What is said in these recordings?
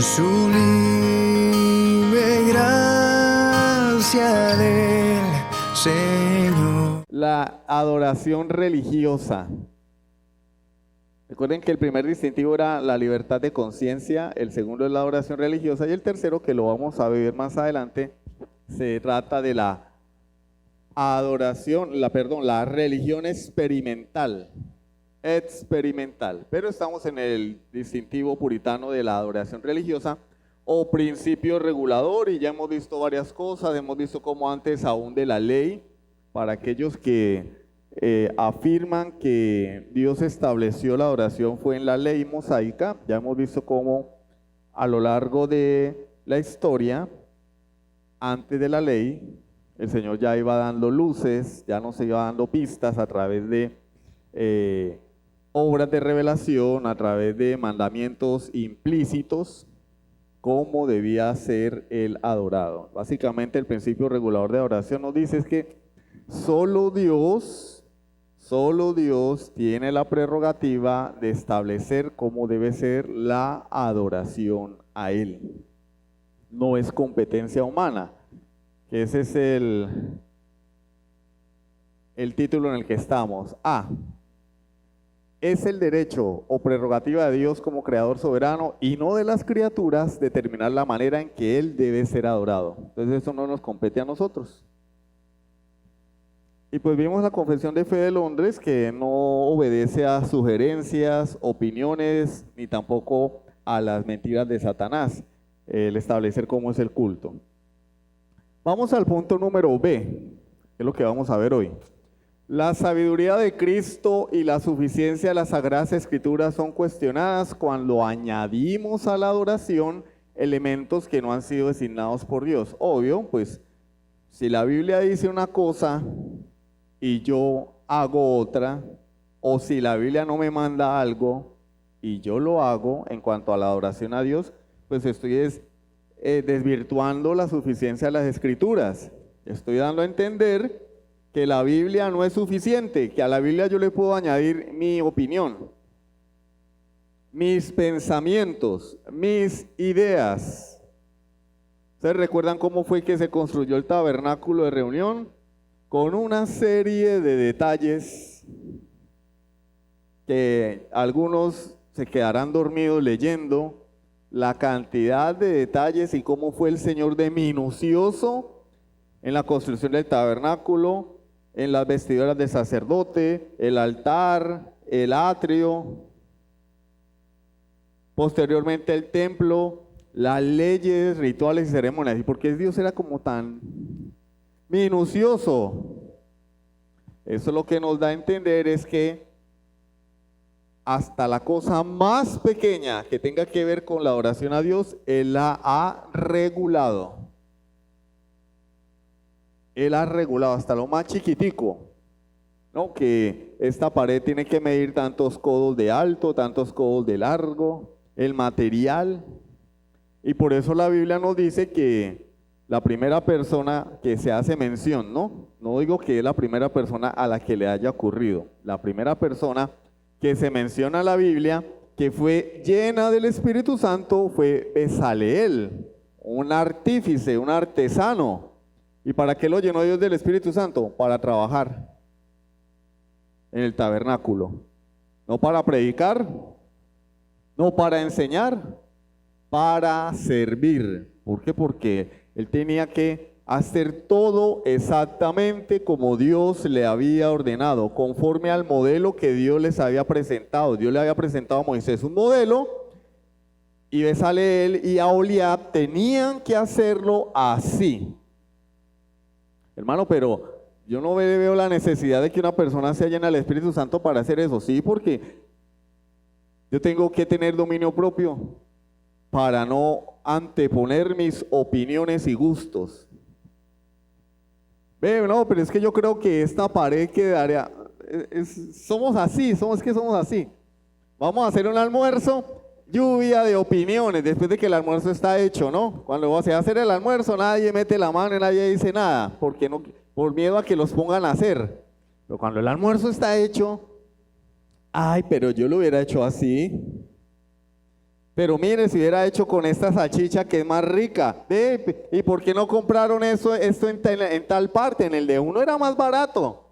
Sublime gracia del Señor. La adoración religiosa. Recuerden que el primer distintivo era la libertad de conciencia, el segundo es la adoración religiosa y el tercero, que lo vamos a ver más adelante, se trata de la la religión experimental. Pero estamos en el distintivo puritano de la adoración religiosa o principio regulador, y ya hemos visto varias cosas, hemos visto cómo antes aún de la ley, para aquellos que afirman que Dios estableció la adoración fue en la ley mosaica. Ya hemos visto cómo a lo largo de la historia, antes de la ley, el Señor ya iba dando luces, ya nos iba dando pistas a través de obras de revelación, a través de mandamientos implícitos, cómo debía ser el adorado. Básicamente el principio regulador de adoración nos dice es que solo Dios tiene la prerrogativa de establecer cómo debe ser la adoración a Él. No es competencia humana, que ese es el título en el que estamos. Es el derecho o prerrogativa de Dios como creador soberano y no de las criaturas determinar la manera en que Él debe ser adorado. Entonces eso no nos compete a nosotros. Y pues vimos la Confesión de Fe de Londres, que no obedece a sugerencias, opiniones, ni tampoco a las mentiras de Satanás, el establecer cómo es el culto. Vamos al punto número B, que es lo que vamos a ver hoy. La sabiduría de Cristo y la suficiencia de las Sagradas Escrituras son cuestionadas cuando añadimos a la adoración elementos que no han sido designados por Dios. Obvio, pues, si la Biblia dice una cosa y yo hago otra, o si la Biblia no me manda algo y yo lo hago en cuanto a la adoración a Dios, pues estoy desvirtuando la suficiencia de las Escrituras. Estoy dando a entender que la Biblia no es suficiente, que a la Biblia yo le puedo añadir mi opinión, mis pensamientos, mis ideas. ¿Ustedes recuerdan cómo fue que se construyó el tabernáculo de reunión? Con una serie de detalles que algunos se quedarán dormidos leyendo, la cantidad de detalles y cómo fue el Señor de minucioso en la construcción del tabernáculo, en las vestiduras del sacerdote, el altar, el atrio, posteriormente el templo, las leyes, rituales y ceremonias. ¿Y por qué Dios era como tan minucioso? Eso lo que nos da a entender es que hasta la cosa más pequeña que tenga que ver con la adoración a Dios, Él la ha regulado. Él ha regulado hasta lo más chiquitico, ¿no? Que esta pared tiene que medir tantos codos de alto, tantos codos de largo, el material. Y por eso la Biblia nos dice que la primera persona que se hace mención, ¿no? No digo que es la primera persona a la que le haya ocurrido. La primera persona que se menciona en la Biblia, que fue llena del Espíritu Santo, fue Bezaleel, un artífice, un artesano. ¿Y para qué lo llenó Dios del Espíritu Santo? Para trabajar en el tabernáculo. No para predicar, no para enseñar, para servir. ¿Por qué? Porque él tenía que hacer todo exactamente como Dios le había ordenado, conforme al modelo que Dios les había presentado. Dios le había presentado a Moisés un modelo, y Bezaleel y Aholiab tenían que hacerlo así. Hermano, pero yo no veo la necesidad de que una persona sea llena del Espíritu Santo para hacer eso. Sí, porque yo tengo que tener dominio propio para no anteponer mis opiniones y gustos. No, pero es que yo creo que esta pared quedaría... somos así. Vamos a hacer un almuerzo, lluvia de opiniones, después de que el almuerzo está hecho, ¿no? Cuando se va a hacer el almuerzo, nadie mete la mano y nadie dice nada, porque no, por miedo a que los pongan a hacer. Pero cuando el almuerzo está hecho, ay, pero yo lo hubiera hecho así. Pero mire, si hubiera hecho con esta salchicha que es más rica. Ve, ¿y por qué no compraron esto en tal parte? En el de uno era más barato.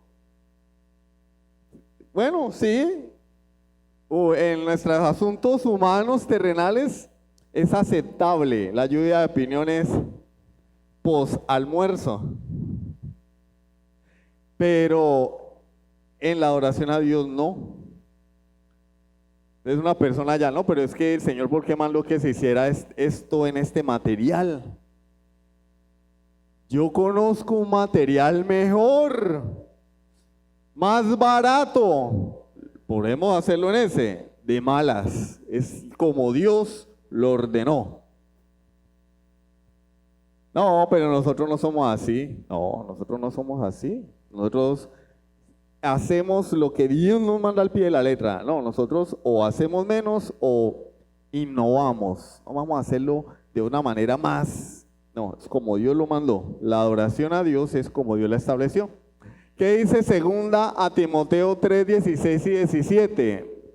Bueno, sí. En nuestros asuntos humanos, terrenales, es aceptable la lluvia de opiniones post almuerzo. Pero en la adoración a Dios no. Es una persona ya, no, pero es que el Señor, ¿por qué mandó que se hiciera esto en este material? Yo conozco un material mejor, más barato. Podemos hacerlo en ese, de malas. Es como Dios lo ordenó. No, pero nosotros no somos así. No, nosotros no somos así. Nosotros hacemos lo que Dios nos manda al pie de la letra. No, nosotros o hacemos menos o innovamos. No vamos a hacerlo de una manera más. No, es como Dios lo mandó. La adoración a Dios es como Dios la estableció. ¿Qué dice segunda a Timoteo 3, 16 y 17?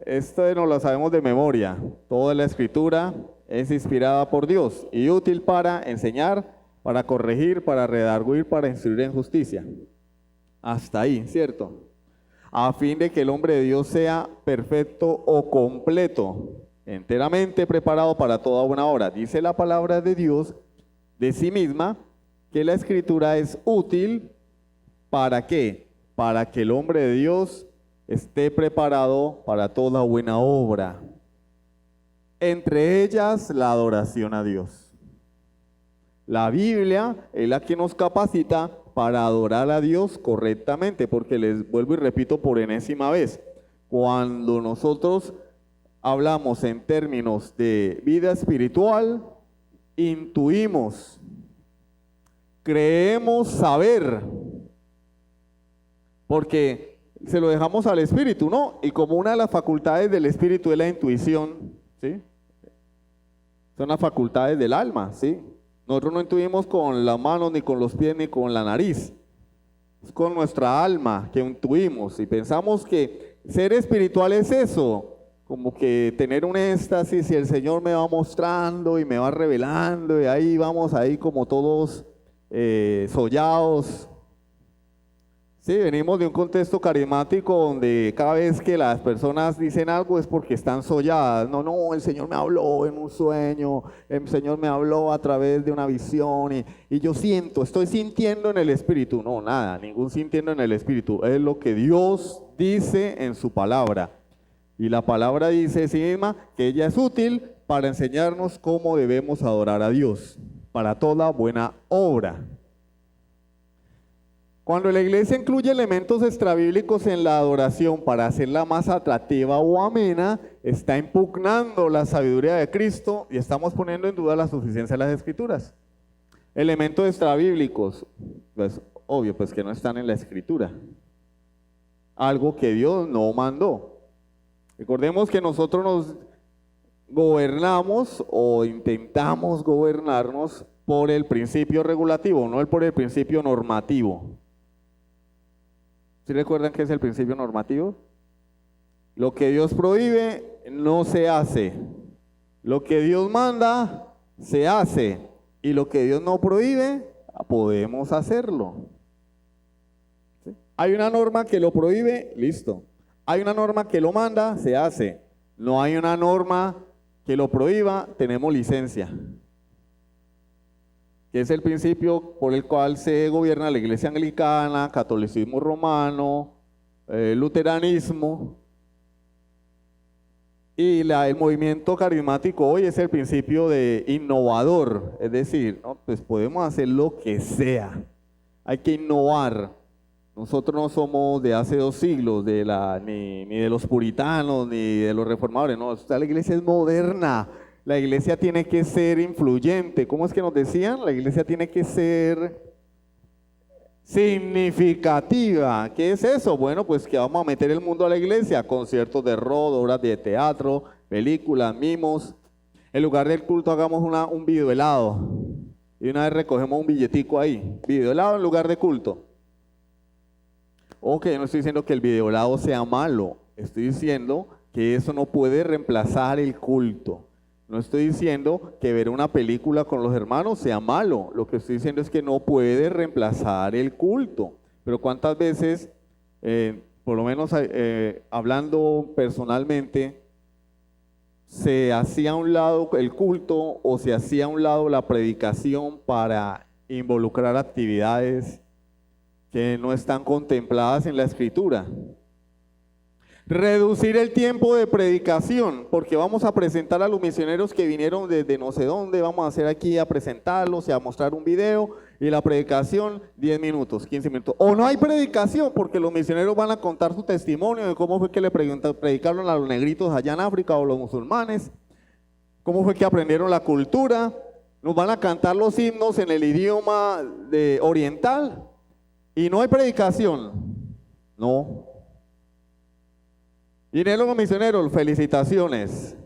Esto no lo sabemos de memoria. Toda la escritura es inspirada por Dios y útil para enseñar, para corregir, para redarguir, para instruir en justicia. Hasta ahí, ¿cierto? A fin de que el hombre de Dios sea perfecto o completo, enteramente preparado para toda buena obra. Dice la palabra de Dios de sí misma que la escritura es útil. ¿Para qué? Para que el hombre de Dios esté preparado para toda buena obra. Entre ellas, la adoración a Dios. La Biblia es la que nos capacita para adorar a Dios correctamente, porque les vuelvo y repito por enésima vez, cuando nosotros hablamos en términos de vida espiritual, intuimos, creemos saber, porque se lo dejamos al espíritu, ¿no? Y como una de las facultades del espíritu es la intuición, ¿sí? Son las facultades del alma, ¿sí? Nosotros no intuimos con las manos, ni con los pies, ni con la nariz. Es con nuestra alma que intuimos y pensamos que ser espiritual es eso, como que tener un éxtasis y el Señor me va mostrando y me va revelando y ahí vamos ahí como todos sollados. Sí, venimos de un contexto carismático donde cada vez que las personas dicen algo es porque están solladas. No, no, el Señor me habló en un sueño, el Señor me habló a través de una visión y yo siento, estoy sintiendo en el Espíritu. No, nada, ningún sintiendo en el Espíritu. Es lo que Dios dice en su palabra. Y la palabra dice sí misma que ella es útil para enseñarnos cómo debemos adorar a Dios, para toda buena obra. Cuando la iglesia incluye elementos extrabíblicos en la adoración para hacerla más atractiva o amena, está impugnando la sabiduría de Cristo y estamos poniendo en duda la suficiencia de las Escrituras. Elementos extrabíblicos, pues obvio, pues que no están en la Escritura. Algo que Dios no mandó. Recordemos que nosotros nos gobernamos o intentamos gobernarnos por el principio regulativo, no por el principio normativo. ¿Sí recuerdan qué es el principio normativo? Lo que Dios prohíbe no se hace. Lo que Dios manda se hace. Y lo que Dios no prohíbe, podemos hacerlo. ¿Sí? Hay una norma que lo prohíbe, listo. Hay una norma que lo manda, se hace. No hay una norma que lo prohíba, tenemos licencia. Que es el principio por el cual se gobierna la iglesia anglicana, catolicismo romano, luteranismo. Y el movimiento carismático hoy es el principio de innovador, es decir, ¿no? Pues podemos hacer lo que sea, hay que innovar. Nosotros no somos de hace 2 siglos, ni de los puritanos, ni de los reformadores, no, la iglesia es moderna. La iglesia tiene que ser influyente. ¿Cómo es que nos decían? La iglesia tiene que ser significativa. ¿Qué es eso? Bueno, pues que vamos a meter el mundo a la iglesia. Conciertos de rock, obras de teatro, películas, mimos. En lugar del culto hagamos un video helado. Y una vez recogemos un billetico ahí. Video helado en lugar de culto. Ok, no estoy diciendo que el video helado sea malo. Estoy diciendo que eso no puede reemplazar el culto. No estoy diciendo que ver una película con los hermanos sea malo, lo que estoy diciendo es que no puede reemplazar el culto. Pero ¿cuántas veces, por lo menos hablando personalmente, se hacía a un lado el culto o se hacía a un lado la predicación para involucrar actividades que no están contempladas en la Escritura? Reducir el tiempo de predicación, porque vamos a presentar a los misioneros que vinieron desde no sé dónde, vamos a hacer aquí a presentarlos y a mostrar un video, y la predicación 10 minutos, 15 minutos. O no hay predicación, porque los misioneros van a contar su testimonio de cómo fue que le predicaron a los negritos allá en África o los musulmanes, cómo fue que aprendieron la cultura, nos van a cantar los himnos en el idioma oriental, y no hay predicación. No. Vinieron los misioneros, felicitaciones.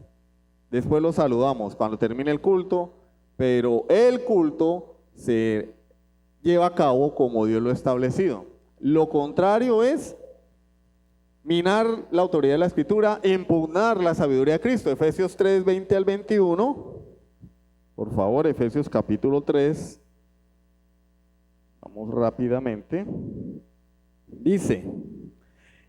Después los saludamos cuando termine el culto, pero el culto se lleva a cabo como Dios lo ha establecido. Lo contrario es minar la autoridad de la Escritura, impugnar la sabiduría de Cristo. Efesios 3, 20 al 21. Por favor, Efesios capítulo 3. Vamos rápidamente. Dice: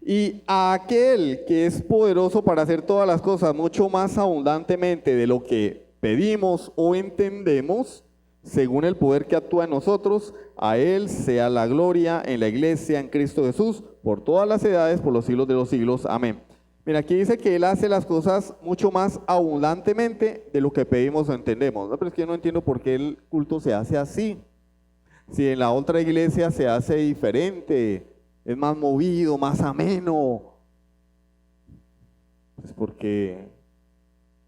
y a aquel que es poderoso para hacer todas las cosas mucho más abundantemente de lo que pedimos o entendemos, según el poder que actúa en nosotros, a él sea la gloria en la iglesia, en Cristo Jesús, por todas las edades, por los siglos de los siglos. Amén. Mira, aquí dice que él hace las cosas mucho más abundantemente de lo que pedimos o entendemos. No, pero es que yo no entiendo por qué el culto se hace así. Si en la otra iglesia se hace diferente, es más movido, más ameno. Es porque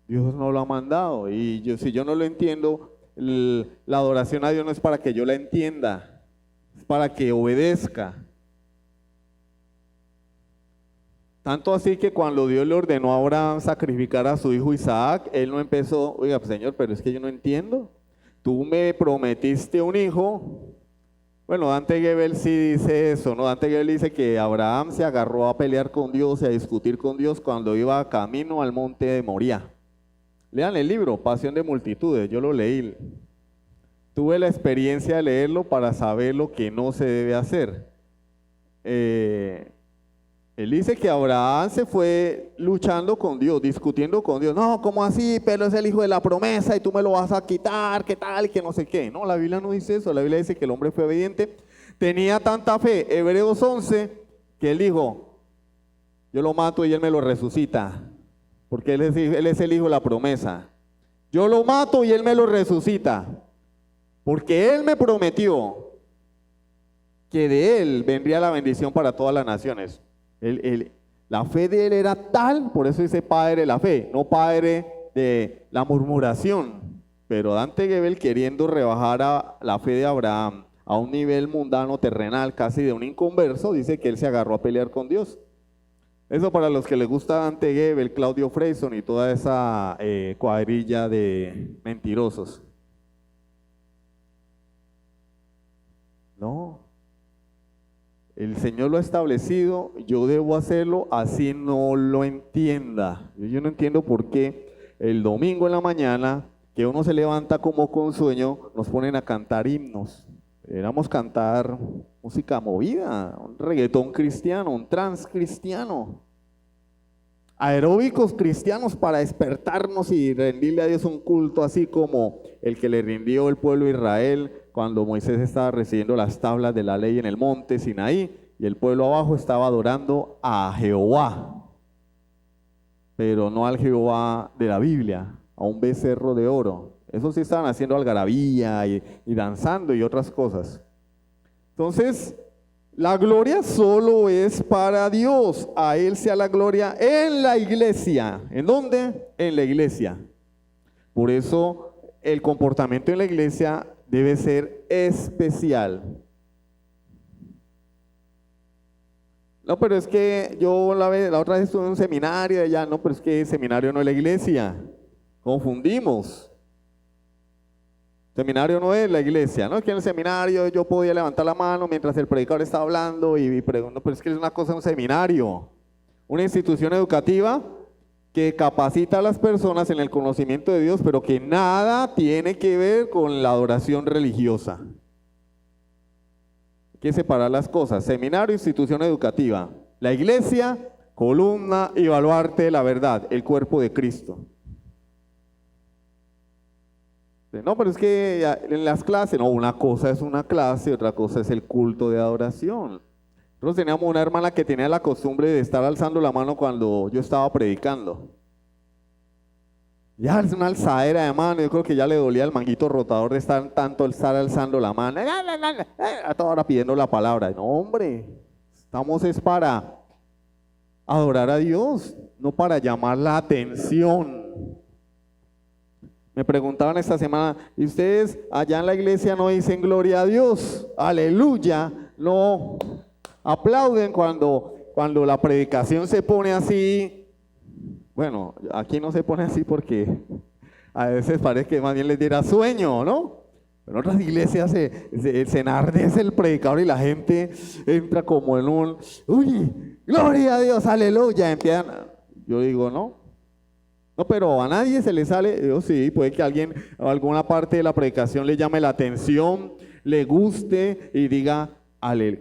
Dios no lo ha mandado. Y si yo no lo entiendo, la adoración a Dios no es para que yo la entienda, es para que obedezca. Tanto así que cuando Dios le ordenó a Abraham sacrificar a su hijo Isaac, él no empezó: oiga, pues, Señor, pero es que yo no entiendo. Tú me prometiste un hijo. Bueno, Dante Gebel sí dice eso, ¿no? Dante Gebel dice que Abraham se agarró a pelear con Dios y a discutir con Dios cuando iba camino al monte de Moría. Lean el libro, Pasión de Multitudes, yo lo leí. Tuve la experiencia de leerlo para saber lo que no se debe hacer. Él dice que Abraham se fue luchando con Dios, discutiendo con Dios. No, ¿cómo así? Pero es el hijo de la promesa y tú me lo vas a quitar, ¿qué tal? Y que no sé qué. No, la Biblia no dice eso. La Biblia dice que el hombre fue obediente. Tenía tanta fe, Hebreos 11, que él dijo: yo lo mato y él me lo resucita. Porque él es el hijo de la promesa. Yo lo mato y él me lo resucita. Porque él me prometió que de él vendría la bendición para todas las naciones. La fe de él era tal, por eso dice padre de la fe, no padre de la murmuración. Pero Dante Gebel, queriendo rebajar a la fe de Abraham a un nivel mundano, terrenal, casi de un inconverso, dice que él se agarró a pelear con Dios. Eso para los que les gusta Dante Gebel, Claudio Freyson y toda esa cuadrilla de mentirosos. No. El Señor lo ha establecido, yo debo hacerlo, así no lo entienda. Yo no entiendo por qué el domingo en la mañana, que uno se levanta como con sueño, nos ponen a cantar himnos. Deberíamos cantar música movida, un reggaetón cristiano, un trance cristiano. Aeróbicos cristianos para despertarnos y rendirle a Dios un culto así como el que le rindió el pueblo de Israel cuando Moisés estaba recibiendo las tablas de la ley en el monte Sinaí y el pueblo abajo estaba adorando a Jehová, pero no al Jehová de la Biblia, a un becerro de oro. Eso sí estaban haciendo algarabía y danzando y otras cosas. Entonces, la gloria solo es para Dios. A Él sea la gloria en la iglesia. ¿En dónde? En la iglesia. Por eso el comportamiento en la iglesia debe ser especial. No, pero es que yo la otra vez estuve en un seminario allá. No, pero es que el seminario no es la iglesia. Confundimos. Seminario no es la iglesia, ¿no? Que en el seminario yo podía levantar la mano mientras el predicador estaba hablando y pregunto, pero es que es una cosa, un seminario, una institución educativa que capacita a las personas en el conocimiento de Dios, pero que nada tiene que ver con la adoración religiosa. Hay que separar las cosas. Seminario, institución educativa. La iglesia, columna y baluarte de la verdad, el cuerpo de Cristo. No, pero es que en las clases, no, una cosa es una clase, otra cosa es el culto de adoración. Nosotros teníamos una hermana que tenía la costumbre de estar alzando la mano cuando yo estaba predicando. Ya es una alzadera de mano, yo creo que ya le dolía el manguito rotador de estar alzando la mano. A toda hora pidiendo la palabra. No, hombre, estamos es para adorar a Dios, no para llamar la atención. Me preguntaban esta semana, ¿y ustedes allá en la iglesia no dicen gloria a Dios? Aleluya. No, aplauden cuando la predicación se pone así. Bueno, aquí no se pone así porque a veces parece que más bien les diera sueño, ¿no? En otras iglesias se enardece el predicador y la gente entra como en un, uy, gloria a Dios, aleluya, empiezan. Yo digo, no, pero a nadie se le sale. Yo sí, puede que alguien, alguna parte de la predicación le llame la atención, le guste y diga,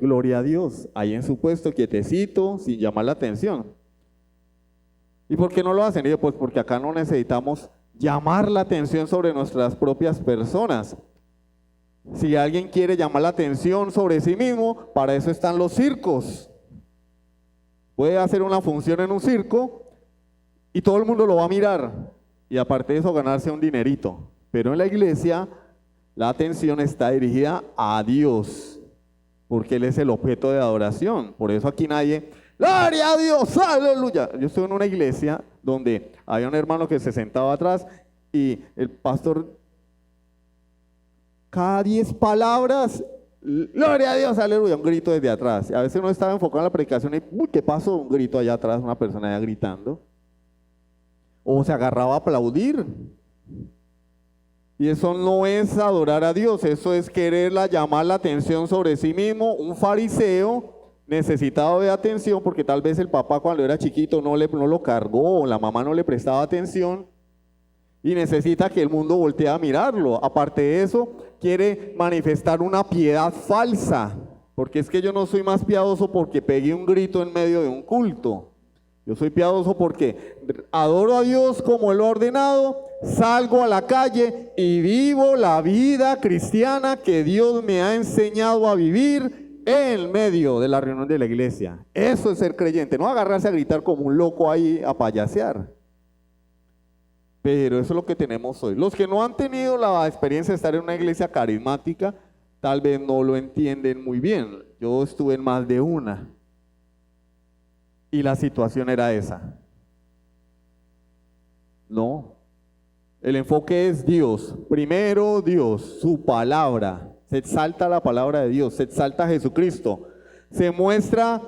gloria a Dios, ahí en su puesto, quietecito, sin llamar la atención. ¿Y por qué no lo hacen? Y yo, pues porque acá no necesitamos llamar la atención sobre nuestras propias personas. Si alguien quiere llamar la atención sobre sí mismo, para eso están los circos. Puede hacer una función en un circo y todo el mundo lo va a mirar. Y aparte de eso, ganarse un dinerito. Pero en la iglesia, la atención está dirigida a Dios, porque Él es el objeto de adoración. Por eso aquí nadie, ¡gloria a Dios! ¡Aleluya! Yo estuve en una iglesia donde había un hermano que se sentaba atrás y el pastor, cada 10 palabras, ¡gloria a Dios! ¡Aleluya! Un grito desde atrás. Y a veces uno estaba enfocado en la predicación y, ¡uy! ¿Qué pasó? Un grito allá atrás, una persona allá gritando. O se agarraba a aplaudir. Y eso no es adorar a Dios, eso es quererla llamar la atención sobre sí mismo. Un fariseo necesitado de atención porque tal vez el papá cuando era chiquito no lo cargó o la mamá no le prestaba atención y necesita que el mundo voltee a mirarlo. Aparte de eso, quiere manifestar una piedad falsa, porque es que yo no soy más piadoso porque pegué un grito en medio de un culto. Yo soy piadoso porque adoro a Dios como Él lo ha ordenado, salgo a la calle y vivo la vida cristiana que Dios me ha enseñado a vivir en medio de la reunión de la iglesia. Eso es ser creyente, no agarrarse a gritar como un loco ahí a payasear. Pero eso es lo que tenemos hoy. Los que no han tenido la experiencia de estar en una iglesia carismática, tal vez no lo entienden muy bien. Yo estuve en más de una. Y la situación era esa. No. El enfoque es Dios. Primero Dios, su palabra. Se exalta la palabra de Dios, se exalta Jesucristo. Se muestra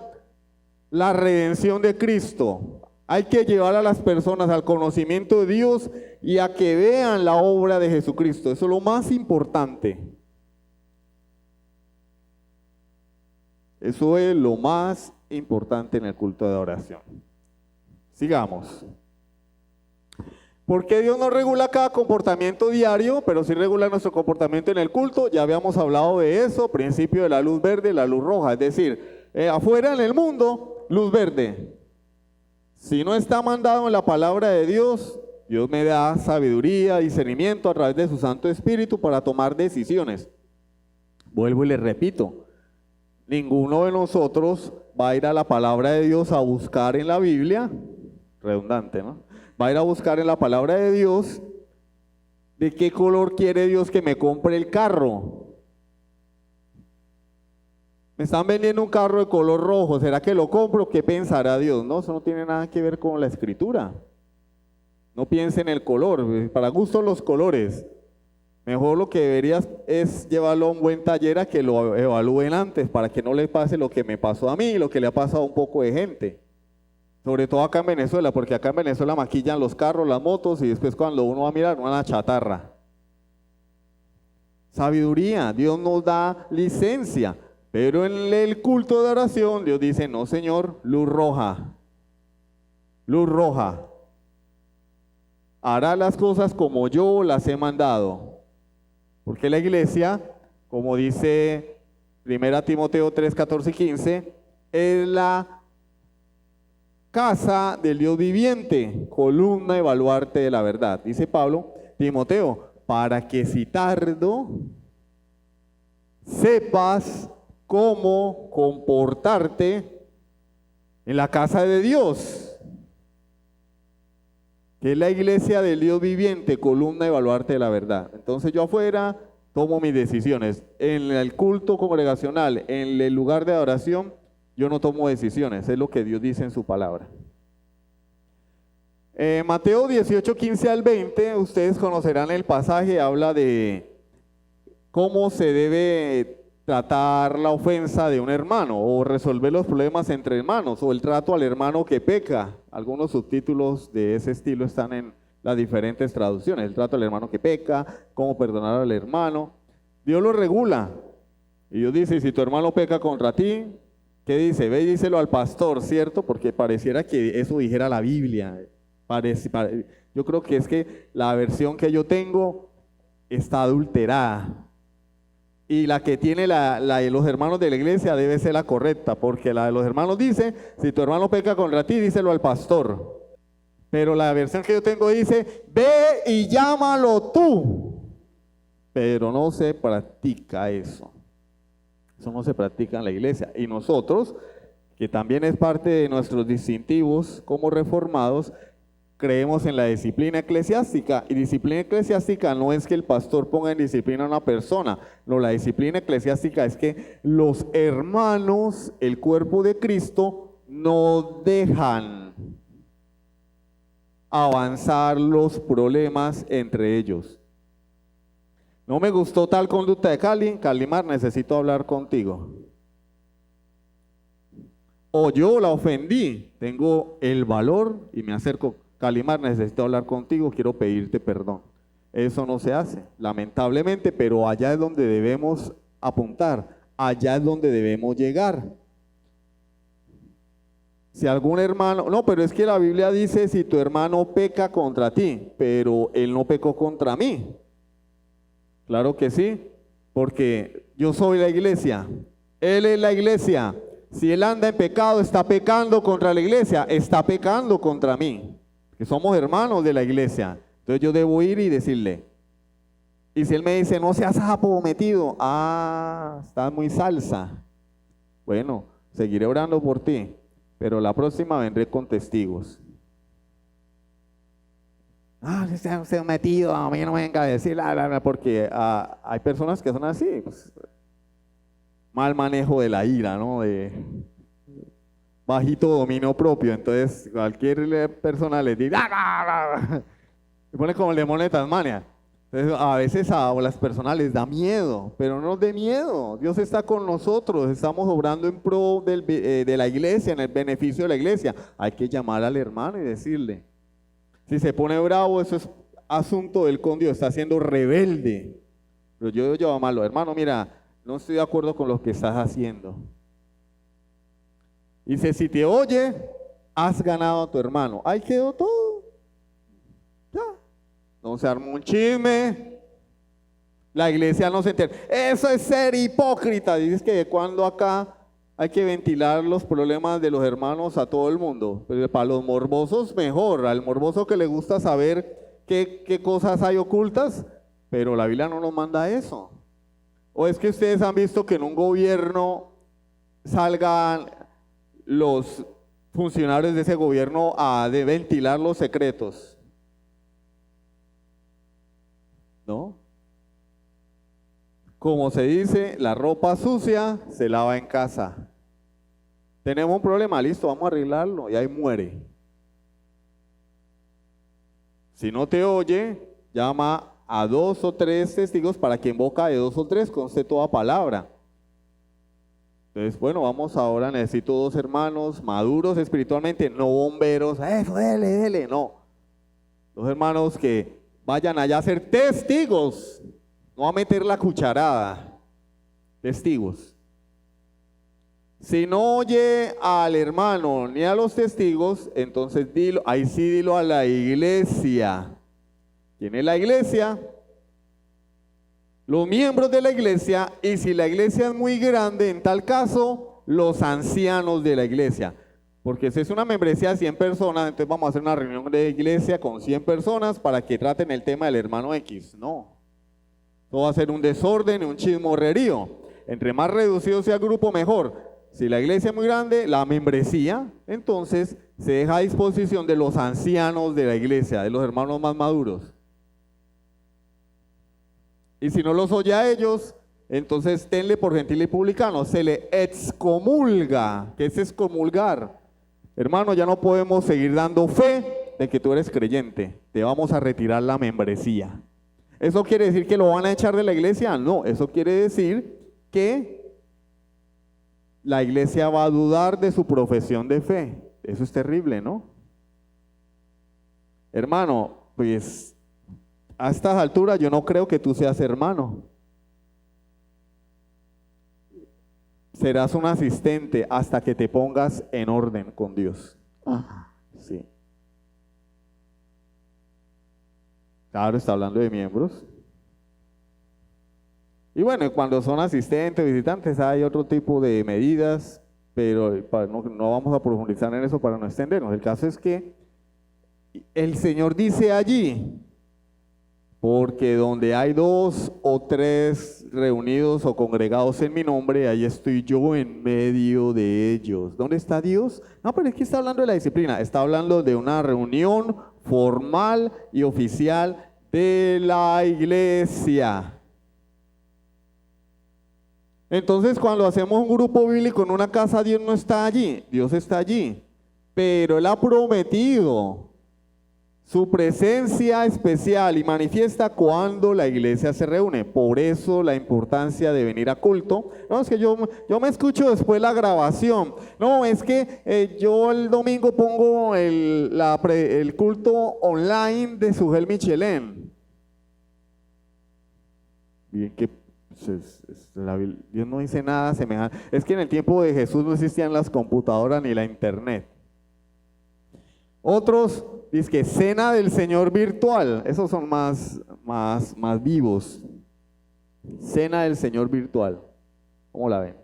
la redención de Cristo. Hay que llevar a las personas al conocimiento de Dios y a que vean la obra de Jesucristo. Eso es lo más importante. Eso es lo más importante en el culto de oración. Sigamos. ¿Por qué Dios no regula cada comportamiento diario, pero sí regula nuestro comportamiento en el culto? Ya habíamos hablado de eso, principio de la luz verde y la luz roja. Es decir, afuera en el mundo, luz verde. Si no está mandado en la palabra de Dios, Dios me da sabiduría, discernimiento a través de su Santo Espíritu para tomar decisiones. Vuelvo y les repito, ninguno de nosotros va a ir a la palabra de Dios a buscar en la Biblia, redundante, ¿no? Va a ir a buscar en la palabra de Dios de qué color quiere Dios que me compre el carro. Me están vendiendo un carro de color rojo, ¿será que lo compro? ¿Qué pensará Dios? No, eso no tiene nada que ver con la escritura. No piense en el color, para gusto los colores. Mejor lo que deberías es llevarlo a un buen taller a que lo evalúen antes, para que no le pase lo que me pasó a mí, lo que le ha pasado a un poco de gente. Sobre todo acá en Venezuela, porque acá en Venezuela maquillan los carros, las motos y después cuando uno va a mirar, una chatarra. Sabiduría, Dios nos da licencia, pero en el culto de oración Dios dice, no Señor, luz roja, luz roja. hará las cosas como yo las he mandado. Porque la iglesia, como dice 1 Timoteo 3, 14 y 15, es la casa del Dios viviente, columna y baluarte de la verdad. Dice Pablo, Timoteo, para que si tardo, sepas cómo comportarte en la casa de Dios, que es la iglesia del Dios viviente, columna y baluarte de la verdad. Entonces yo afuera tomo mis decisiones. En el culto congregacional, en el lugar de adoración, yo no tomo decisiones, es lo que Dios dice en su palabra. Mateo 18, 15 al 20, ustedes conocerán el pasaje, habla de cómo se debe tratar la ofensa de un hermano o resolver los problemas entre hermanos o el trato al hermano que peca. Algunos subtítulos de ese estilo están en las diferentes traducciones. El trato al hermano que peca, cómo perdonar al hermano. Dios lo regula. Y Dios dice, si tu hermano peca contra ti, ¿qué dice? Ve y díselo al pastor, ¿cierto? Porque pareciera que eso dijera la Biblia. Yo creo que es que la versión que yo tengo está adulterada. Y la que tiene la de los hermanos de la iglesia debe ser la correcta, porque la de los hermanos dice, si tu hermano peca contra ti, díselo al pastor. Pero la versión que yo tengo dice, ve y llámalo tú. Pero no se practica eso. Eso no se practica en la iglesia. Y nosotros, que también es parte de nuestros distintivos como reformados, creemos en la disciplina eclesiástica, y disciplina eclesiástica no es que el pastor ponga en disciplina a una persona, no, la disciplina eclesiástica es que los hermanos, el cuerpo de Cristo, no dejan avanzar los problemas entre ellos. No me gustó tal conducta de Calimar, necesito hablar contigo. O yo la ofendí, tengo el valor y me acerco. Calimar, necesito hablar contigo, quiero pedirte perdón. Eso no se hace, lamentablemente, pero allá es donde debemos apuntar, allá es donde debemos llegar. Si algún hermano, no, pero es que la Biblia dice, si tu hermano peca contra ti, pero él no pecó contra mí. Claro que sí, porque yo soy la iglesia, él es la iglesia. Si él anda en pecado, está pecando contra la iglesia, está pecando contra mí. Que somos hermanos de la iglesia, entonces yo debo ir y decirle. Y si él me dice, no seas sapo metido, estás muy salsa. Bueno, seguiré orando por ti, pero la próxima vendré con testigos. Usted metido, a mí no me venga a decir, porque hay personas que son así, pues, mal manejo de la ira, ¿no? De bajito dominio propio, entonces cualquier persona le dice, se pone como el demonio de Tasmania. Entonces a veces a las personas les da miedo, pero no de miedo, Dios está con nosotros, estamos obrando en pro de la iglesia, en el beneficio de la iglesia. Hay que llamar al hermano y decirle, si se pone bravo, eso es asunto del con Dios, está siendo rebelde. Pero yo llamarlo, hermano, mira, no estoy de acuerdo con lo que estás haciendo. Dice, si te oye, has ganado a tu hermano. Ahí quedó todo. Ya. No se armó un chisme. La iglesia no se entera. Eso es ser hipócrita. Dices que cuando acá hay que ventilar los problemas de los hermanos a todo el mundo. Pero para los morbosos mejor. Al morboso que le gusta saber qué cosas hay ocultas. Pero la Biblia no nos manda eso. O es que ustedes han visto que en un gobierno salgan los funcionarios de ese gobierno a ventilar los secretos. ¿No? Como se dice, la ropa sucia se lava en casa. Tenemos un problema, listo, vamos a arreglarlo y ahí muere. Si no te oye, llama a 2 o 3 testigos para que en boca de 2 o 3 conste toda palabra. Entonces, bueno, vamos ahora, necesito 2 hermanos maduros espiritualmente, no bomberos, eso, dele, no. 2 hermanos que vayan allá a ser testigos, no a meter la cucharada, testigos. Si no oye al hermano ni a los testigos, entonces dilo, ahí sí dilo a la iglesia, Tiene la iglesia, los miembros de la iglesia, y si la iglesia es muy grande, en tal caso, los ancianos de la iglesia. Porque si es una membresía de 100 personas, entonces vamos a hacer una reunión de iglesia con 100 personas para que traten el tema del hermano X. No. Todo va a ser un desorden y un chismorrerío. Entre más reducido sea el grupo, mejor. Si la iglesia es muy grande, la membresía, entonces se deja a disposición de los ancianos de la iglesia, de los hermanos más maduros. Y si no los oye a ellos, entonces tenle por gentil y publicano. Se le excomulga. ¿Qué es excomulgar? Hermano, ya no podemos seguir dando fe de que tú eres creyente. Te vamos a retirar la membresía. ¿Eso quiere decir que lo van a echar de la iglesia? No, eso quiere decir que la iglesia va a dudar de su profesión de fe. Eso es terrible, ¿no? Hermano, pues a estas alturas yo no creo que tú seas hermano. Serás un asistente hasta que te pongas en orden con Dios. Sí. Claro, está hablando de miembros. Y bueno, cuando son asistentes, visitantes, hay otro tipo de medidas, pero no vamos a profundizar en eso para no extendernos. El caso es que el Señor dice allí, porque donde hay 2 o 3 reunidos o congregados en mi nombre, ahí estoy yo en medio de ellos. ¿Dónde está Dios? No, pero es que está hablando de la disciplina, está hablando de una reunión formal y oficial de la iglesia. Entonces, cuando hacemos un grupo bíblico en una casa, Dios no está allí, Dios está allí, pero Él ha prometido su presencia especial y manifiesta cuando la iglesia se reúne. Por eso la importancia de venir a culto. No, es que yo me escucho después la grabación. No, es que yo el domingo pongo el culto online de Sujel Michelén. Bien que Dios no dice nada semejante. Es que en el tiempo de Jesús no existían las computadoras ni la internet. Otros dicen que cena del Señor virtual. Esos son más vivos. Cena del Señor virtual. ¿Cómo la ven?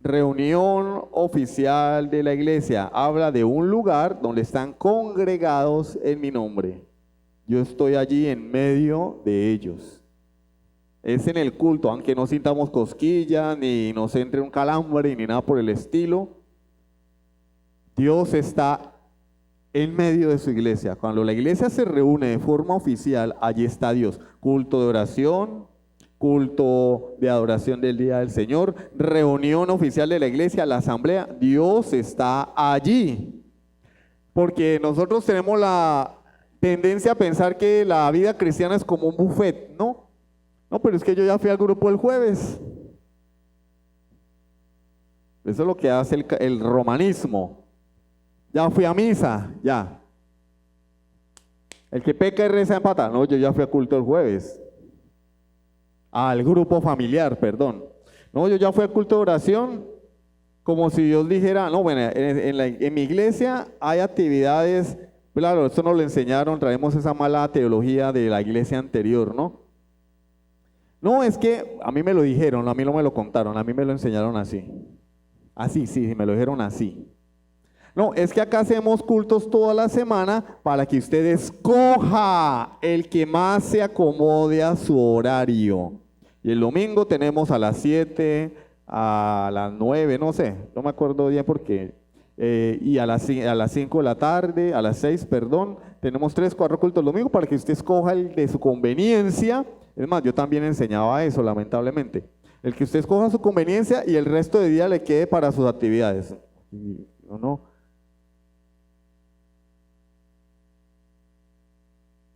Reunión oficial de la iglesia. Habla de un lugar donde están congregados en mi nombre. Yo estoy allí en medio de ellos. Es en el culto, aunque no sintamos cosquillas, ni nos entre un calambre, ni nada por el estilo. Dios está en medio de su iglesia. Cuando la iglesia se reúne de forma oficial, allí está Dios. Culto de oración, culto de adoración del día del Señor, reunión oficial de la iglesia, la asamblea. Dios está allí. Porque nosotros tenemos la tendencia a pensar que la vida cristiana es como un buffet. No, pero es que yo ya fui al grupo el jueves. Eso es lo que hace el romanismo. Ya fui a misa, ya. El que peca y reza empata. No, yo ya fui a culto el jueves. Al grupo familiar, perdón. No, yo ya fui a culto de oración, como si Dios dijera, no, bueno, en mi iglesia hay actividades, claro, esto nos lo enseñaron, traemos esa mala teología de la iglesia anterior, ¿no? No, es que a mí me lo dijeron, a mí no me lo contaron, a mí me lo enseñaron así. Así, sí, me lo dijeron así. No, es que acá hacemos cultos toda la semana para que usted escoja el que más se acomode a su horario. Y el domingo tenemos a las 7, a las 9, no sé, no me acuerdo bien porque, y a las 5 de la tarde, a las 6, perdón, tenemos 3, 4 cultos el domingo para que usted escoja el de su conveniencia. Es más, yo también enseñaba eso, lamentablemente. El que usted escoja su conveniencia y el resto de día le quede para sus actividades.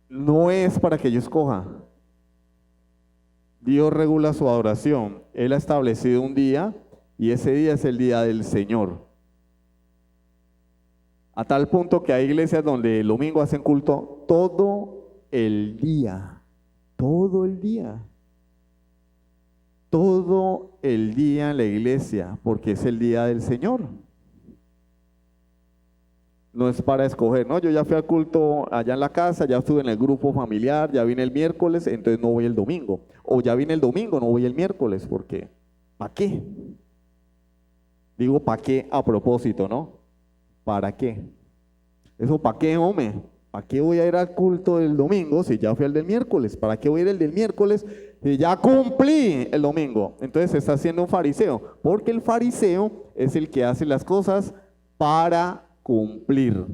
No es para que yo escoja. Dios regula su adoración. Él ha establecido un día y ese día es el día del Señor. A tal punto que hay iglesias donde el domingo hacen culto todo el día. Todo el día. Todo el día en la iglesia, porque es el día del Señor. No es para escoger, no, yo ya fui al culto allá en la casa, ya estuve en el grupo familiar, ya vine el miércoles, entonces no voy el domingo. O ya vine el domingo, no voy el miércoles, porque ¿para qué? Digo, ¿para qué a propósito, no? ¿Para qué? Eso, ¿para qué, hombre? ¿Para qué voy a ir al culto del domingo si ya fui al del miércoles? ¿Para qué voy a ir al del miércoles si ya cumplí el domingo? Entonces se está haciendo un fariseo, porque el fariseo es el que hace las cosas para cumplir.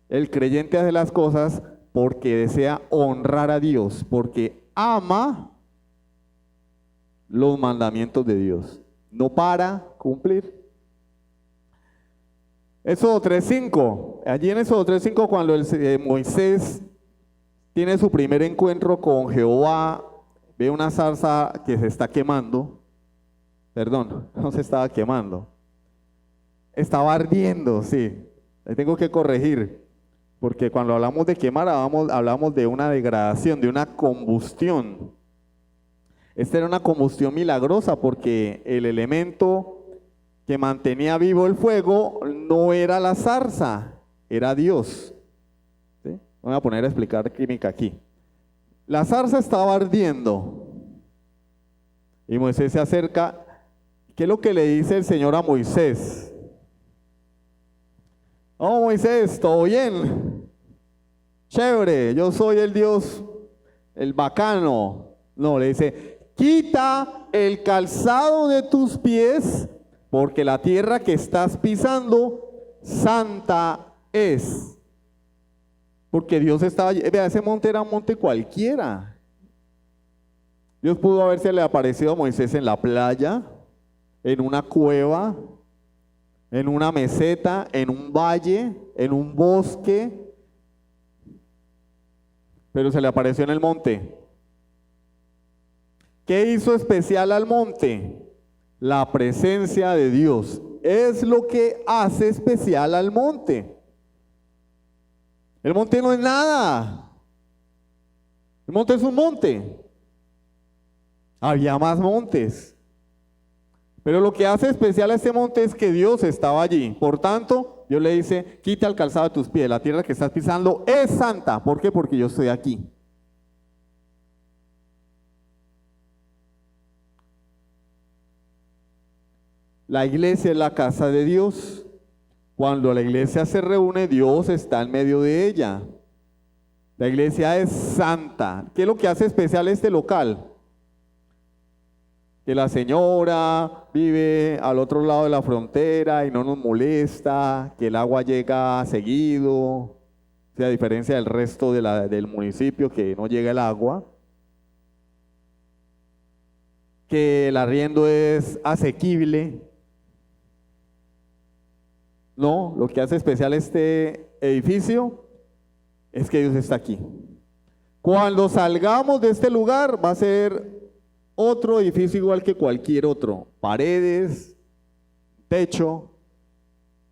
El creyente hace las cosas porque desea honrar a Dios, porque ama los mandamientos de Dios, no para cumplir. Éxodo 3:5, allí en Éxodo 3:5 cuando Moisés tiene su primer encuentro con Jehová, ve una zarza que se está quemando, perdón, no se estaba quemando, estaba ardiendo, sí, le tengo que corregir, porque cuando hablamos de quemar hablamos de una degradación, de una combustión. Esta era una combustión milagrosa porque el elemento que mantenía vivo el fuego no era la zarza, era Dios. ¿Sí? Voy a poner a explicar química aquí. La zarza estaba ardiendo y Moisés se acerca. ¿Qué es lo que le dice el Señor a Moisés? Oh, Moisés, ¿todo bien? Chévere, yo soy el Dios, el bacano. No, le dice, quita el calzado de tus pies, porque la tierra que estás pisando, santa es. Porque Dios estaba allí. Vea, ese monte era un monte cualquiera. Dios pudo haberse le aparecido a Moisés en la playa, en una cueva, en una meseta, en un valle, en un bosque, pero se le apareció en el monte. ¿Qué hizo especial al monte? La presencia de Dios. Es lo que hace especial al monte. El monte no es nada. El monte es un monte. Había más montes. Pero lo que hace especial a este monte es que Dios estaba allí. Por tanto, Dios le dice, quita el calzado de tus pies. La tierra que estás pisando es santa. ¿Por qué? Porque yo estoy aquí. La iglesia es la casa de Dios. Cuando la iglesia se reúne, Dios está en medio de ella. La iglesia es santa. ¿Qué es lo que hace especial este local? Que la señora vive al otro lado de la frontera y no nos molesta, que el agua llega seguido, o sea, a diferencia del resto del municipio que no llega el agua, que el arriendo es asequible. No, lo que hace especial este edificio es que Dios está aquí. Cuando salgamos de este lugar va a ser otro edificio igual que cualquier otro. Paredes, techo,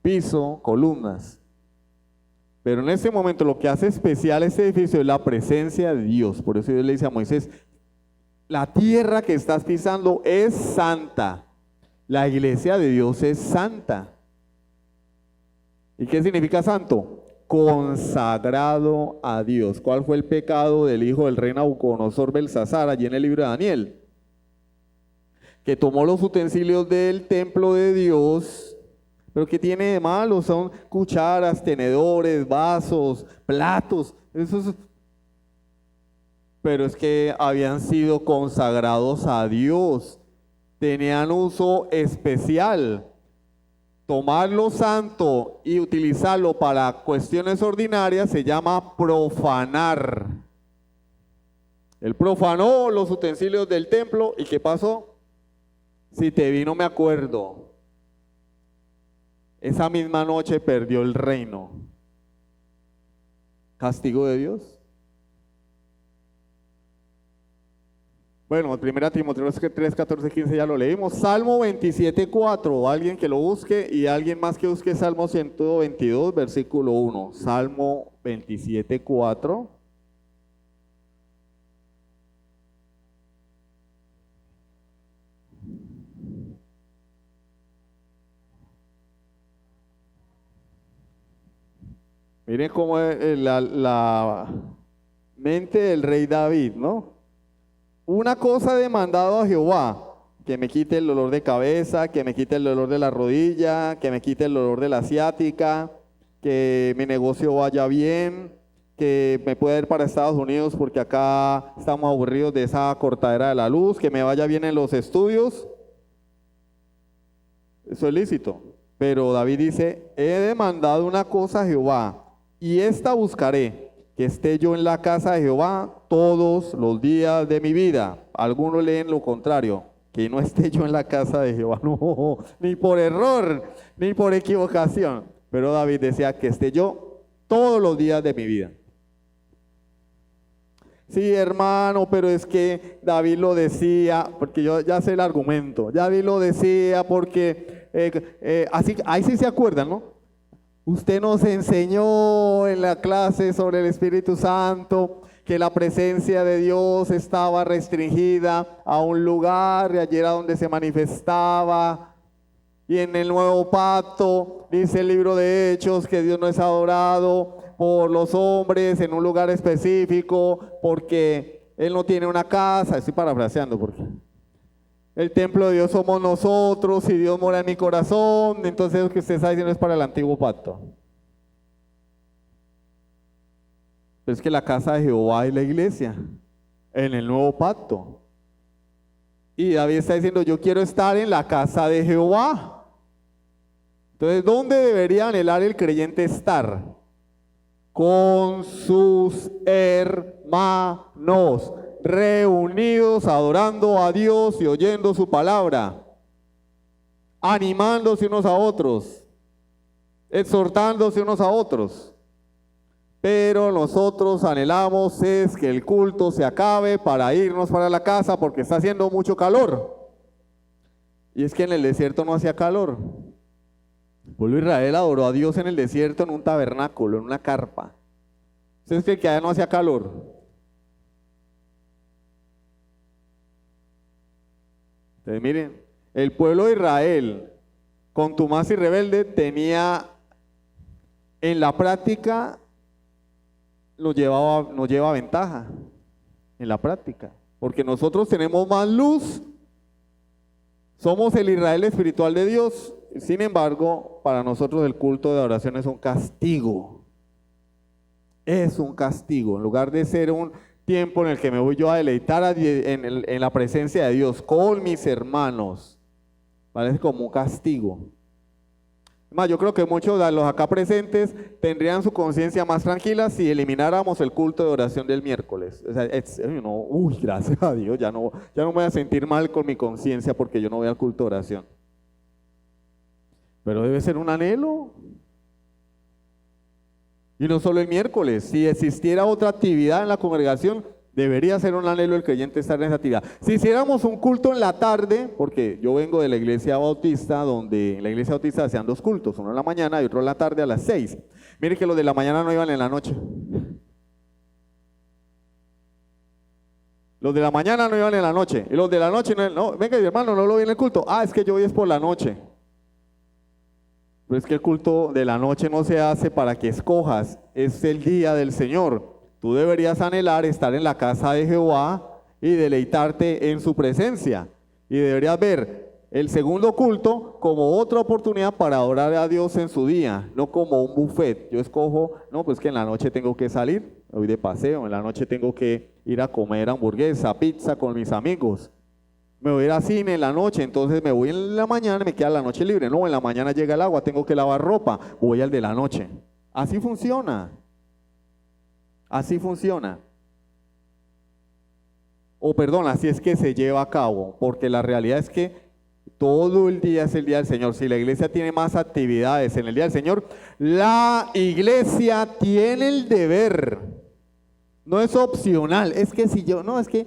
piso, columnas. Pero en este momento lo que hace especial este edificio es la presencia de Dios. Por eso Dios le dice a Moisés, la tierra que estás pisando es santa. La iglesia de Dios es santa. ¿Y qué significa santo? Consagrado a Dios. ¿Cuál fue el pecado del hijo del rey Nabucodonosor Belsasar allí en el libro de Daniel? Que tomó los utensilios del templo de Dios, pero ¿qué tiene de malo? Son cucharas, tenedores, vasos, platos. Pero es que habían sido consagrados a Dios, tenían uso especial. Tomar lo santo y utilizarlo para cuestiones ordinarias se llama profanar. Él profanó los utensilios del templo y ¿qué pasó? Si te vi no me acuerdo. Esa misma noche perdió el reino. ¿Castigo de Dios? Bueno, 1 Timoteo 3, 14, 15 ya lo leímos. Salmo 27:4. Alguien que lo busque y alguien más que busque Salmo 122, versículo 1. Salmo 27:4. Miren cómo es la mente del rey David, ¿no? Una cosa he demandado a Jehová, que me quite el dolor de cabeza, que me quite el dolor de la rodilla, que me quite el dolor de la ciática, que mi negocio vaya bien, que me pueda ir para Estados Unidos porque acá estamos aburridos de esa cortadera de la luz, que me vaya bien en los estudios. Eso es lícito. Pero David dice, he demandado una cosa a Jehová, y esta buscaré, que esté yo en la casa de Jehová todos los días de mi vida. Algunos leen lo contrario, que no esté yo en la casa de Jehová, no, ni por error, ni por equivocación. Pero David decía que esté yo todos los días de mi vida. Sí, hermano, pero es que David lo decía, porque yo ya sé el argumento. David lo decía porque, así, ahí sí se acuerdan, ¿no? Usted nos enseñó en la clase sobre el Espíritu Santo que la presencia de Dios estaba restringida a un lugar, y allí era donde se manifestaba. Y en el nuevo pacto, dice el libro de Hechos, que Dios no es adorado por los hombres en un lugar específico, porque Él no tiene una casa. Estoy parafraseando porque el templo de Dios somos nosotros y Dios mora en mi corazón. Entonces lo que usted está diciendo es para el antiguo pacto. Pero es que la casa de Jehová es la iglesia en el nuevo pacto. Y David está diciendo, yo quiero estar en la casa de Jehová. Entonces, ¿dónde debería anhelar el creyente estar? Con sus hermanos, reunidos, adorando a Dios y oyendo su palabra, animándose unos a otros, exhortándose unos a otros. Pero nosotros anhelamos es que el culto se acabe para irnos para la casa porque está haciendo mucho calor. Y es que en el desierto no hacía calor. El pueblo de Israel adoró a Dios en el desierto, en un tabernáculo, en una carpa. ¿Ustedes creen que allá no hacía calor? Entonces miren, el pueblo de Israel, contumaz y rebelde, tenía en la práctica, nos lleva ventaja en la práctica, porque nosotros tenemos más luz, somos el Israel espiritual de Dios. Sin embargo, para nosotros el culto de adoración es un castigo. Es un castigo. En lugar de ser un tiempo en el que me voy yo a deleitar en la presencia de Dios con mis hermanos, parece como un castigo. Además, yo creo que muchos de los acá presentes tendrían su conciencia más tranquila si elimináramos el culto de oración del miércoles. O sea, gracias a Dios, ya no me voy a sentir mal con mi conciencia porque yo no voy al culto de oración. Pero debe ser un anhelo. Y no solo el miércoles, si existiera otra actividad en la congregación, debería ser un anhelo el creyente estar en esa actividad. Si hiciéramos un culto en la tarde, porque yo vengo de la iglesia bautista, donde en la iglesia bautista hacían dos cultos, uno en la mañana y otro en la tarde a las 6. Mire que los de la mañana no iban en la noche. Los de la mañana no iban en la noche, y los de la noche no, venga hermano, no lo vi en el culto. Es que yo hoy es por la noche. Pero es que el culto de la noche no se hace para que escojas, es el día del Señor. Tú deberías anhelar estar en la casa de Jehová y deleitarte en su presencia. Y deberías ver el segundo culto como otra oportunidad para adorar a Dios en su día, no como un buffet. Yo escojo, no, pues que en la noche tengo que salir, voy de paseo, en la noche tengo que ir a comer hamburguesa, pizza con mis amigos. Me voy a ir a cine en la noche, entonces me voy en la mañana y me queda la noche libre. No, en la mañana llega el agua, tengo que lavar ropa, voy al de la noche. Así funciona. Así funciona. Así es que se lleva a cabo, porque la realidad es que todo el día es el día del Señor. Si la iglesia tiene más actividades en el día del Señor, la iglesia tiene el deber. No es opcional, es que si yo, no, es que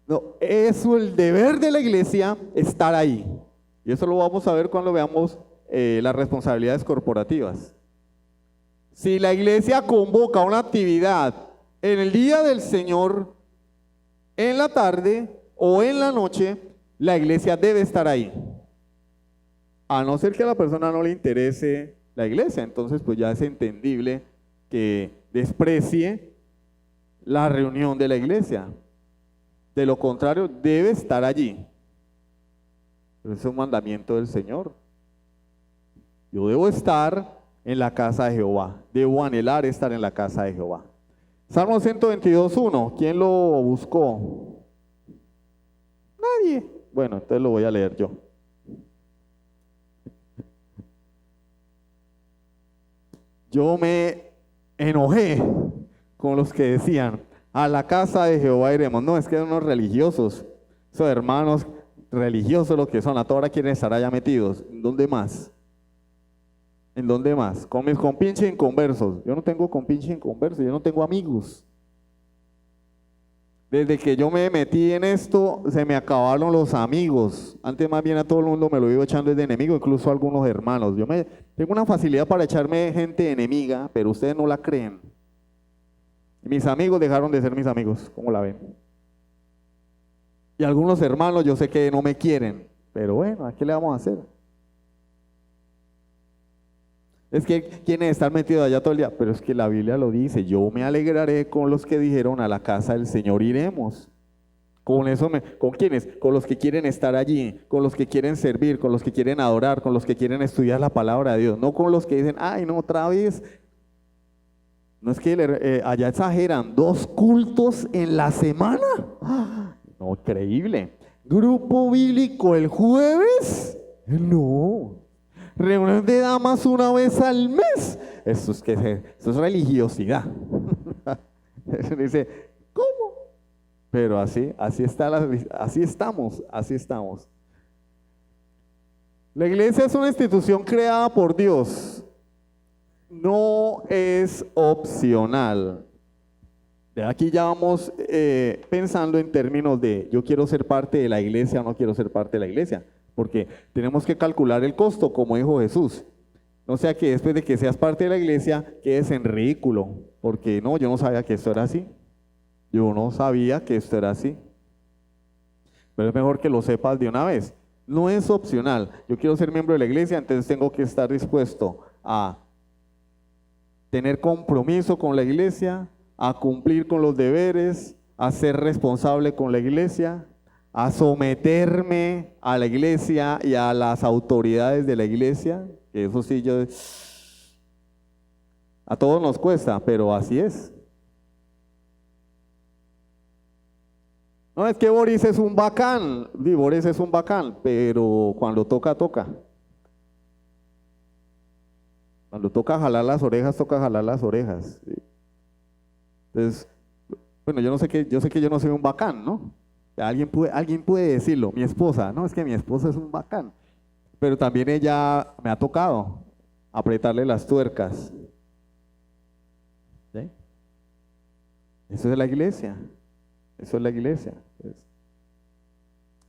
no, es el deber de la iglesia estar ahí. Y eso lo vamos a ver cuando veamos las responsabilidades corporativas. Si la iglesia convoca una actividad en el día del Señor, en la tarde o en la noche, la iglesia debe estar ahí. A no ser que a la persona no le interese la iglesia. Entonces, pues ya es entendible que desprecie la reunión de la iglesia. De lo contrario, debe estar allí. Pero es un mandamiento del Señor. Yo debo estar en la casa de Jehová. Debo anhelar estar en la casa de Jehová. Salmo 122:1. ¿Quién lo buscó? Nadie. Bueno, entonces lo voy a leer yo. Yo me enojé con los que decían, a la casa de Jehová iremos. No, es que son unos religiosos, esos hermanos religiosos lo que son, a toda hora quieren estar allá metidos. ¿En dónde más? ¿En dónde más? Con mis compinches inconversos. Yo no tengo compinches inconversos, yo no tengo amigos. Desde que yo me metí en esto, se me acabaron los amigos. Antes más bien a todo el mundo me lo iba echando de enemigo, incluso a algunos hermanos. Tengo una facilidad para echarme gente enemiga, pero ustedes no la creen. Mis amigos dejaron de ser mis amigos, ¿cómo la ven? Y algunos hermanos yo sé que no me quieren, pero bueno, ¿a qué le vamos a hacer? Es que quieren estar metidos allá todo el día, pero es que la Biblia lo dice, yo me alegraré con los que dijeron a la casa del Señor iremos. ¿Con quiénes? Con los que quieren estar allí, con los que quieren servir, con los que quieren adorar, con los que quieren estudiar la palabra de Dios, no con los que dicen, ay no, otra vez. No es que allá exageran, 2 cultos en la semana. No, increíble. Grupo bíblico el jueves. No. Reunión de damas una vez al mes. Eso es religiosidad. Dice, ¿cómo? Pero así estamos. La iglesia es una institución creada por Dios. No es opcional. De aquí ya vamos pensando en términos de yo quiero ser parte de la iglesia o no quiero ser parte de la iglesia. Porque tenemos que calcular el costo, como dijo Jesús. No sea que después de que seas parte de la iglesia, quedes en ridículo. Porque no, yo no sabía que esto era así. Pero es mejor que lo sepas de una vez. No es opcional. Yo quiero ser miembro de la iglesia, entonces tengo que estar dispuesto a tener compromiso con la iglesia, a cumplir con los deberes, a ser responsable con la iglesia, a someterme a la iglesia y a las autoridades de la iglesia, que eso sí, a todos nos cuesta, pero así es. No es que Boris es un bacán, pero cuando toca. Cuando toca jalar las orejas. ¿Sí? Entonces, bueno, yo sé que yo no soy un bacán, ¿no? Alguien puede decirlo, mi esposa, no, es que mi esposa es un bacán, pero también ella me ha tocado apretarle las tuercas. ¿Sí? Eso es la iglesia.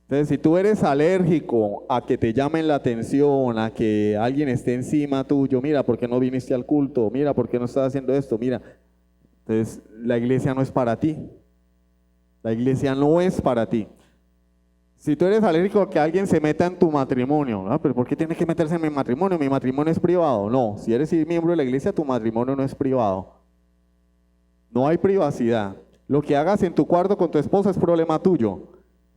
Entonces, si tú eres alérgico a que te llamen la atención, a que alguien esté encima tuyo, mira, ¿por qué no viniste al culto? Mira, ¿por qué no estás haciendo esto? Mira, entonces la iglesia no es para ti. La iglesia no es para ti. Si tú eres alérgico a que alguien se meta en tu matrimonio, ¿no? ¿Pero por qué tienes que meterse en mi matrimonio? Mi matrimonio es privado. No, si eres miembro de la iglesia, tu matrimonio no es privado. No hay privacidad. Lo que hagas en tu cuarto con tu esposa es problema tuyo.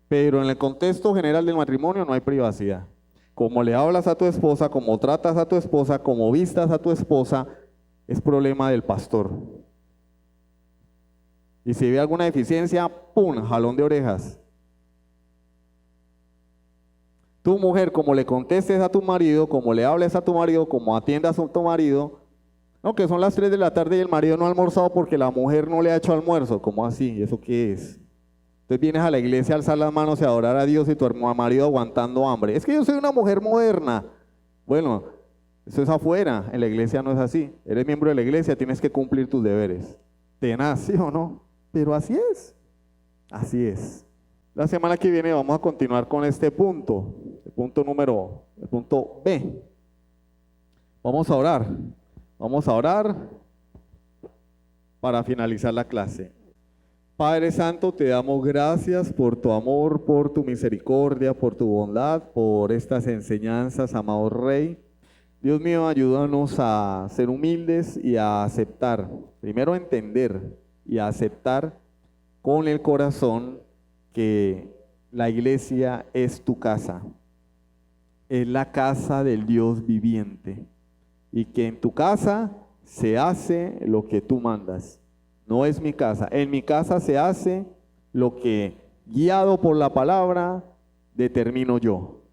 Pero en el contexto general del matrimonio no hay privacidad. Como le hablas a tu esposa, como tratas a tu esposa, como vistas a tu esposa, es problema del pastor. Y si ve alguna deficiencia, ¡pum!, jalón de orejas. Tu mujer, como le contestes a tu marido, como le hables a tu marido, como atiendas a tu marido, no, que son las 3 de la tarde y el marido no ha almorzado porque la mujer no le ha hecho almuerzo. ¿Cómo así? ¿Eso qué es? Entonces vienes a la iglesia a alzar las manos y a adorar a Dios y tu marido aguantando hambre. Es que yo soy una mujer moderna. Bueno, eso es afuera, en la iglesia no es así. Eres miembro de la iglesia, tienes que cumplir tus deberes. ¿Tenaz, sí o no? Pero así es. La semana que viene vamos a continuar con este punto, el punto B. Vamos a orar para finalizar la clase. Padre Santo, te damos gracias por tu amor, por tu misericordia, por tu bondad, por estas enseñanzas, amado Rey. Dios mío, ayúdanos a ser humildes y a aceptar, primero a entender y a aceptar con el corazón que la iglesia es tu casa, es la casa del Dios viviente y que en tu casa se hace lo que tú mandas. No es mi casa, en mi casa se hace lo que, guiado por la palabra, determino yo.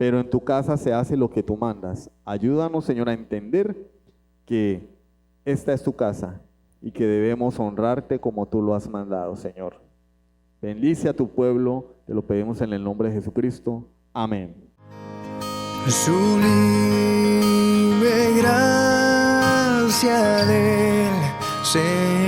Pero en tu casa se hace lo que tú mandas. Ayúdanos, Señor, a entender que esta es tu casa y que debemos honrarte como tú lo has mandado, Señor. Bendice a tu pueblo, te lo pedimos en el nombre de Jesucristo. Amén. Sublime gracia del Señor.